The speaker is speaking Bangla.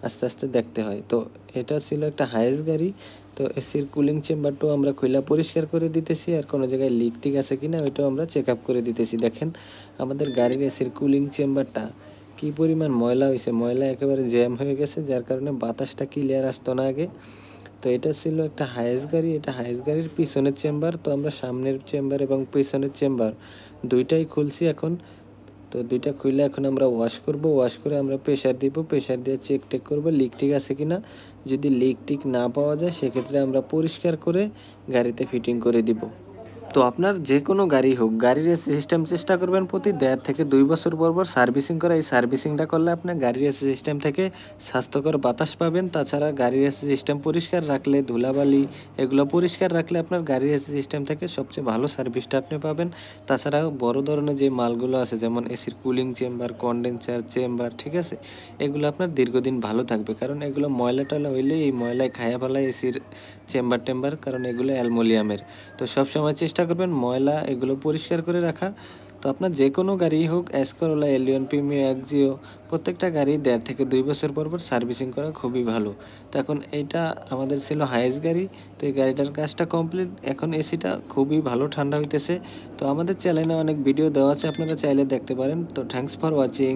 আস্তে আস্তে দেখতে হয়। তো এটা ছিল একটা হাইয়েস্ট গাড়ি। তো এসির কুলিং চেম্বারটাও আমরা খুইলা পরিষ্কার করে দিতেছি, আর কোনো জায়গায় লিক টিক আছে কিনা ওইটাও আমরা চেক আপ করে দিতেছি। দেখেন আমাদের গাড়ির এসির কুলিং চেম্বারটা কি পরিমাণ ময়লা হয়েছে, ময়লা একেবারে জ্যাম হয়ে গেছে, যার কারণে বাতাসটা ক্লিয়ার আসতো না আগে। তো এটা ছিল একটা হাইয়েস্ট গাড়ি, এটা হাইয়েস্ট গাড়ির পিছনের চেম্বার। তো আমরা সামনের চেম্বার এবং পিছনের চেম্বার দুইটাই খুলছি এখন। তো দুইটা খুলে এখন আমরা ওয়াশ করব, ওয়াশ করে আমরা প্রেসার দিব, প্রেসার দিয়ে চেক টেক করবো লিক টিক আছে কিনা। যদি লিক টিক না পাওয়া যায় সেক্ষেত্রে আমরা পরিষ্কার করে গাড়িতে ফিটিং করে দিব। তো আপনার যে কোনো গাড়ি হোক, গাড়ির এসি সিস্টেম চেষ্টা করবেন প্রতি ১.৫ থেকে ২ বছর পর পর সার্ভিসিং করা। এই সার্ভিসিংটা করলে আপনার গাড়ির এসি সিস্টেম থেকে স্বাস্থ্যকর বাতাস পাবেন। তাছাড়া গাড়ির এসি সিস্টেম পরিষ্কার রাখলে, ধুলাবালি এগুলো পরিষ্কার রাখলে আপনার গাড়ির এসি সিস্টেম থেকে সবচেয়ে ভালো সার্ভিসটা আপনি পাবেন। তাছাড়াও বড় ধরনের যে মালগুলো আছে যেমন এসির কুলিং চেম্বার, কনডেন্সার চেম্বার, ঠিক আছে? এগুলো আপনার দীর্ঘদিন ভালো থাকবে, কারণ এগুলো ময়লা টয়লা হইলে এই ময়লায় খাইয়া ফেলায় এসির চেম্বার টেম্বার, কারণ এগুলো অ্যালুমিনিয়ামের। তো সবসময় চেষ্টা করবেন ময়লা এগুলো পরিষ্কার করে রাখা। তো আপনার যে কোনো গাড়িই হোক, এসকরোলা, এলিয়ন, প্রিমিও, এক্সিও, প্রত্যেকটা গাড়ি ১.৫ থেকে ২ বছর পর পর সার্ভিসিং করা খুবই ভালো। তো এখন এইটা আমাদের ছিল হাইয়েস্ট গাড়ি। তো এই গাড়িটার কাজটা কমপ্লিট। এখন এসিটা খুবই ভালো ঠান্ডা হইতেছে। তো আমাদের চ্যানেলে অনেক ভিডিও দেওয়া আছে, আপনারা চাইলে দেখতে পারেন। তো থ্যাংকস ফর ওয়াচিং।